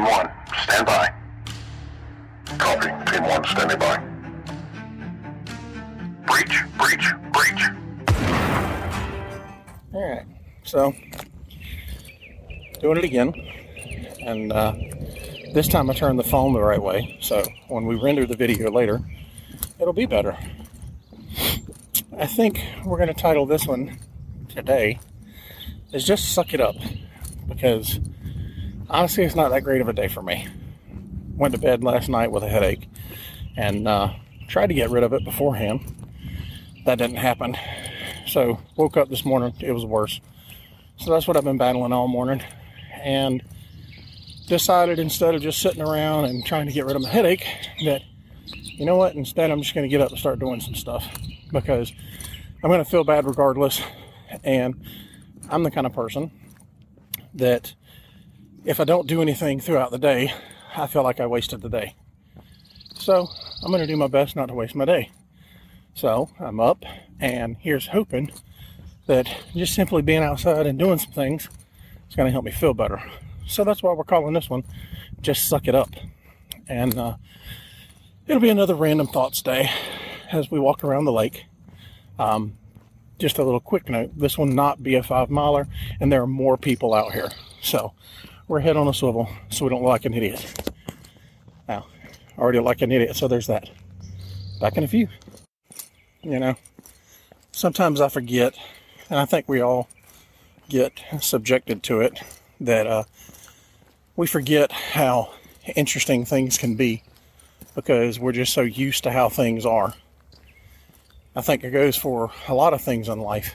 Team 1, stand by. Copy. Team 1, standing by. Breach, breach, breach. Alright, so doing it again, and this time I turned the phone the right way, so when we render the video later, it'll be better. I think we're going to title this one today is just Suck It Up, because honestly it's not that great of a day for me. Went to bed last night with a headache and tried to get rid of it beforehand. That didn't happen. So woke up this morning, it was worse. So that's what I've been battling all morning, and decided instead of just sitting around and trying to get rid of my headache that, you know what, instead I'm just going to get up and start doing some stuff, because I'm going to feel bad regardless. And I'm the kind of person that if I don't do anything throughout the day, I feel like I wasted the day. So I'm going to do my best not to waste my day. So I'm up, and here's hoping that just simply being outside and doing some things is going to help me feel better. So that's why we're calling this one Just Suck It Up. And it'll be another random thoughts day as we walk around the lake. Just a little quick note, this will not be a 5-miler, and there are more people out here. So we're head on a swivel so we don't look like an idiot. Now, I already look like an idiot, so there's that. Back in a few. You know, sometimes I forget, and I think we all get subjected to it, that we forget how interesting things can be because we're just so used to how things are. I think it goes for a lot of things in life.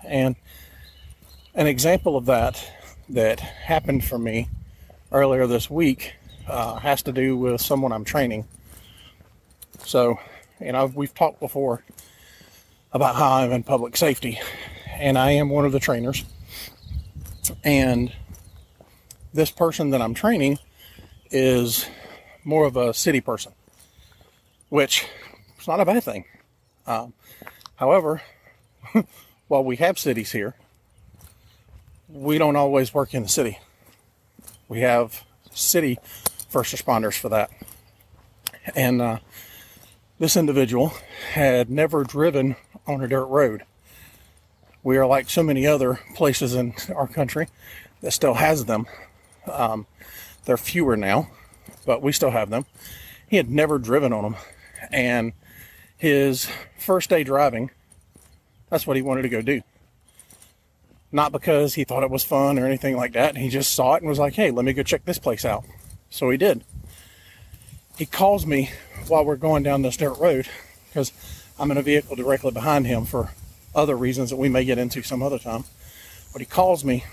And an example of that happened for me earlier this week has to do with someone I'm training. So, you know, we've talked before about how I'm in public safety, and I am one of the trainers. And this person that I'm training is more of a city person, which is not a bad thing. However, while we have cities here, we don't always work in the city. We have city first responders for that. And this individual had never driven on a dirt road. We are like so many other places in our country that still has them. They're fewer now, but we still have them. He had never driven on them, and his first day driving, that's what he wanted to go do. Not because he thought it was fun or anything like that. He just saw it and was like, hey, let me go check this place out. So he did. He calls me while we're going down this dirt road, because I'm in a vehicle directly behind him for other reasons that we may get into some other time. But he calls me,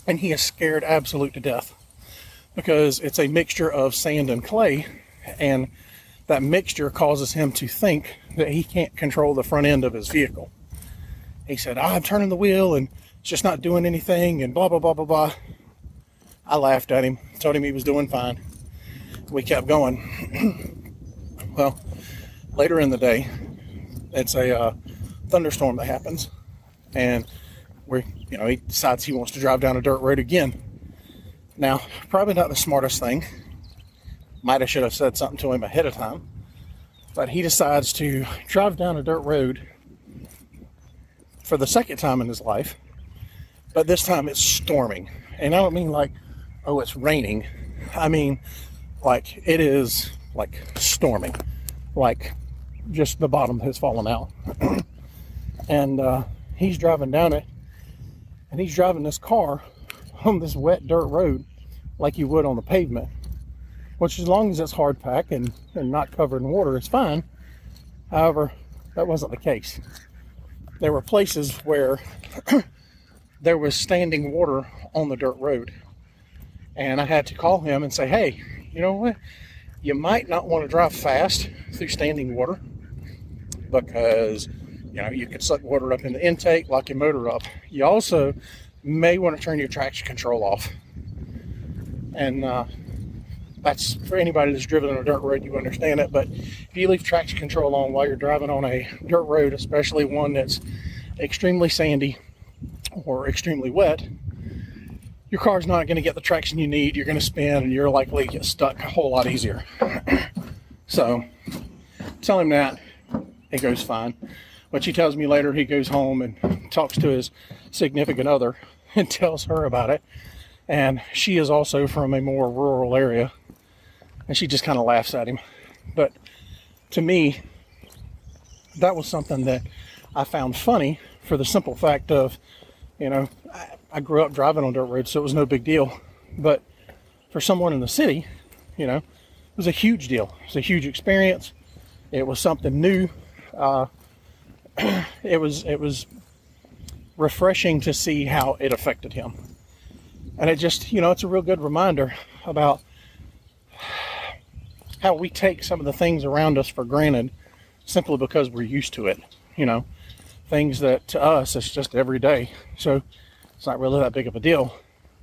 and he is scared absolute to death because it's a mixture of sand and clay, and that mixture causes him to think that he can't control the front end of his vehicle. He said, I'm turning the wheel and it's just not doing anything and blah, blah, blah, blah, blah. I laughed at him, told him he was doing fine. We kept going. Well, later in the day, it's a thunderstorm that happens, and he decides he wants to drive down a dirt road again. Now, probably not the smartest thing. Might have should have said something to him ahead of time, but he decides to drive down a dirt road for the second time in his life, but this time it's storming. And I don't mean like, oh, it's raining. I mean, like, it is like storming, like just the bottom has fallen out. And he's driving down it, and he's driving this car on this wet dirt road like you would on the pavement, which as long as it's hard packed and not covered in water, it's fine. However, that wasn't the case. There were places where there was standing water on the dirt road, and I had to call him and say, hey, you know what? You might not want to drive fast through standing water, because you could suck water up in the intake, lock your motor up. You also may want to turn your traction control off. And that's for anybody that's driven on a dirt road, you understand it. But if you leave traction control on while you're driving on a dirt road, especially one that's extremely sandy or extremely wet, your car's not going to get the traction you need. You're going to spin, and you're likely to get stuck a whole lot easier. So tell him that. It goes fine. But she tells me later he goes home and talks to his significant other and tells her about it. And she is also from a more rural area. And she just kind of laughs at him. But to me, that was something that I found funny for the simple fact of, you know, I grew up driving on dirt roads, so it was no big deal. But for someone in the city, you know, it was a huge deal. It was a huge experience. It was something new. It was refreshing to see how it affected him. And it just, you know, it's a real good reminder about how we take some of the things around us for granted simply because we're used to it. You know, things that to us it's just every day. So it's not really that big of a deal.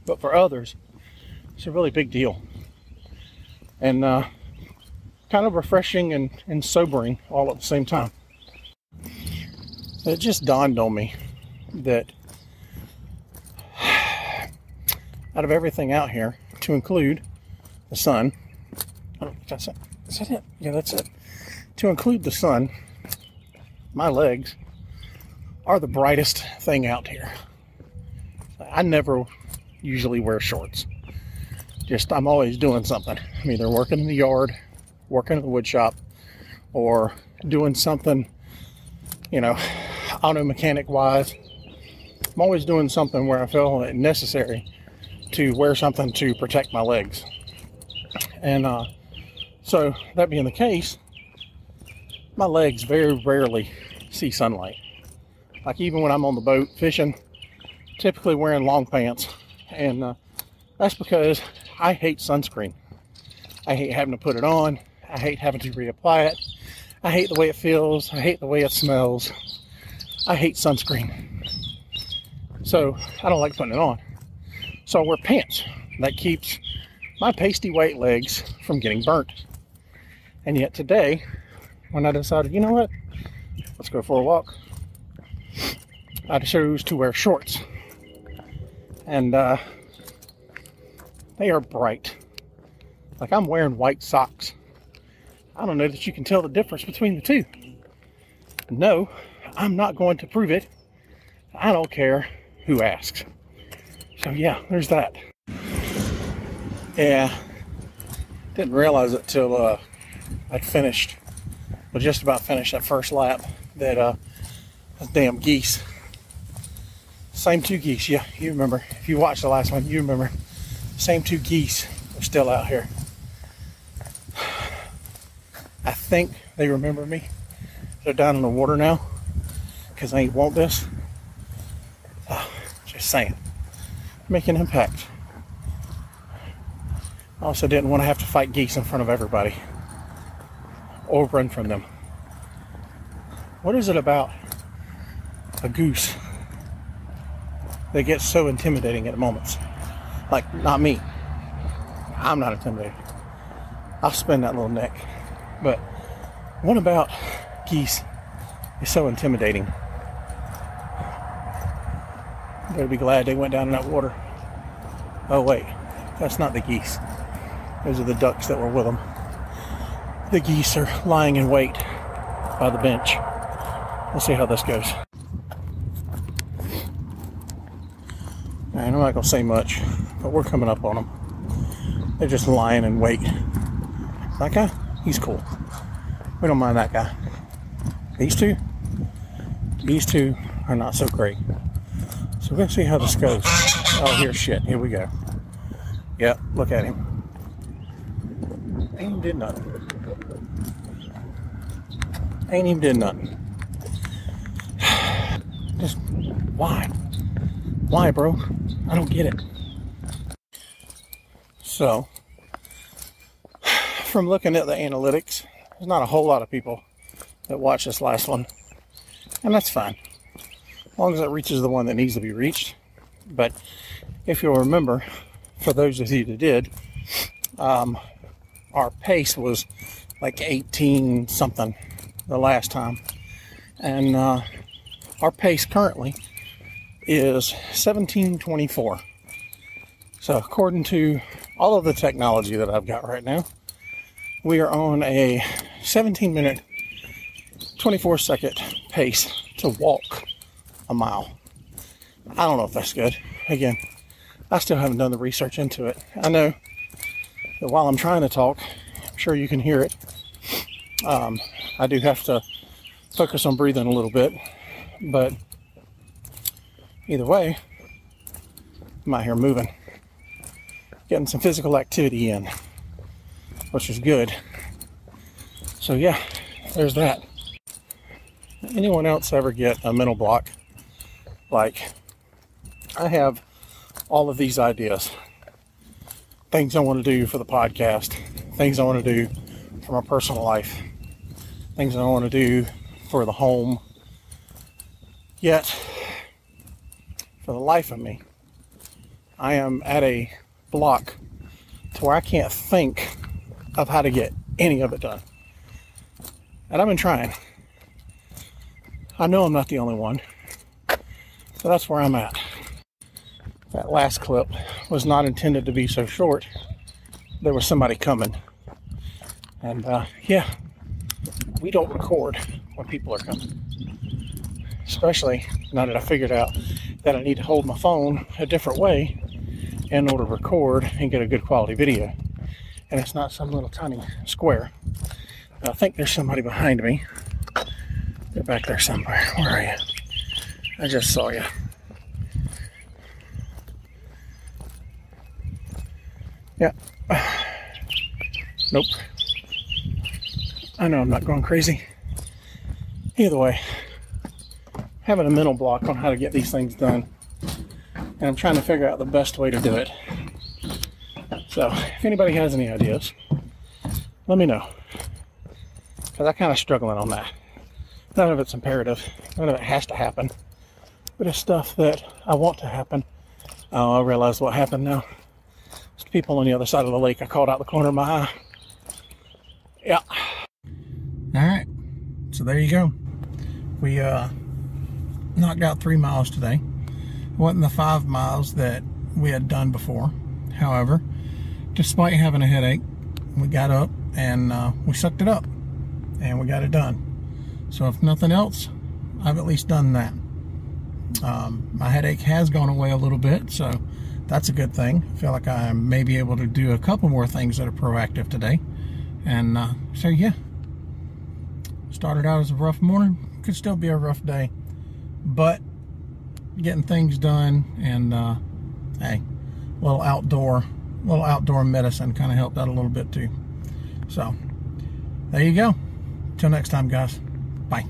But for others, it's a really big deal. And kind of refreshing and sobering all at the same time. It just dawned on me that out of everything out here, to include the sun, I don't know if that's it. Is that it? Yeah, that's it. To include the sun, my legs are the brightest thing out here. I never usually wear shorts. Just, I'm always doing something. I'm either working in the yard, working in the wood shop, or doing something, you know, auto mechanic wise. I'm always doing something where I feel it necessary to wear something to protect my legs. And so that being the case, my legs very rarely see sunlight. Like even when I'm on the boat fishing, typically wearing long pants. And that's because I hate sunscreen. I hate having to put it on. I hate having to reapply it. I hate the way it feels. I hate the way it smells. I hate sunscreen. So I don't like putting it on. So I wear pants. That keeps my pasty white legs from getting burnt. And yet today, when I decided, you know what, let's go for a walk, I chose to wear shorts. And they are bright. Like I'm wearing white socks. I don't know that you can tell the difference between the two. No, I'm not going to prove it. I don't care who asks. So yeah, there's that. Yeah, didn't realize it till I'd finished, well, just about finished that first lap, that those damn geese, same two geese, yeah, you remember, if you watched the last one, you remember, same two geese are still out here. I think they remember me. They're down in the water now because they ain't want this. Just saying, make an impact. I also didn't want to have to fight geese in front of everybody or run from them. What is it about a goose that gets so intimidating at moments? Like, not me. I'm not intimidated. I'll spin that little neck. But what about geese is so intimidating? You better be glad they went down in that water. Oh wait, that's not the geese. Those are the ducks that were with them. The geese are lying in wait by the bench. Let's see how this goes. I'm not going to say much, but we're coming up on them. They're just lying in wait. That guy, he's cool. We don't mind that guy. These two are not so great. So we're going to see how this goes. Oh, here's shit. Here we go. Yep, look at him. Ain't even did nothing. Ain't even did nothing. Just, why? Why, bro? I don't get it. So, from looking at the analytics, there's not a whole lot of people that watch this last one. And that's fine. As long as it reaches the one that needs to be reached. But if you'll remember, for those of you that did, our pace was like 18 something the last time. And our pace currently is 17:24. So according to all of the technology that I've got right now, we are on a 17-minute, 24-second pace to walk a mile. I don't know if that's good. Again, I still haven't done the research into it. I know that while I'm trying to talk, I'm sure you can hear it. I do have to focus on breathing a little bit, but either way, I'm out here moving, getting some physical activity in, which is good. So yeah, there's that. Anyone else ever get a mental block? Like, I have all of these ideas, things I want to do for the podcast, things I want to do for my personal life, things I want to do for the home. Yet, for the life of me, I am at a block to where I can't think of how to get any of it done. And I've been trying. I know I'm not the only one. So that's where I'm at. That last clip was not intended to be so short. There was somebody coming. And yeah, we don't record when people are coming. Especially now that I figured out that I need to hold my phone a different way in order to record and get a good quality video. And it's not some little tiny square. I think there's somebody behind me. They're back there somewhere. Where are you? I just saw you. Yeah. Nope. I know I'm not going crazy. Either way, having a mental block on how to get these things done, and I'm trying to figure out the best way to do it. So if anybody has any ideas, let me know, because I'm kind of struggling on that. None of it's imperative, none of it has to happen, but it's stuff that I want to happen. Oh, I realize what happened now. It's the people on the other side of the lake. I called out the corner of my eye. Yeah. All right, so there you go. We knocked out 3 miles today. It wasn't the 5 miles that we had done before. However, despite having a headache, we got up and we sucked it up and we got it done. So if nothing else, I've at least done that. My headache has gone away a little bit, so that's a good thing. I feel like I may be able to do a couple more things that are proactive today. And so yeah, started out as a rough morning, could still be a rough day, but getting things done, and hey, a little outdoor medicine kind of helped out a little bit too. So there you go. Till next time, guys. Bye.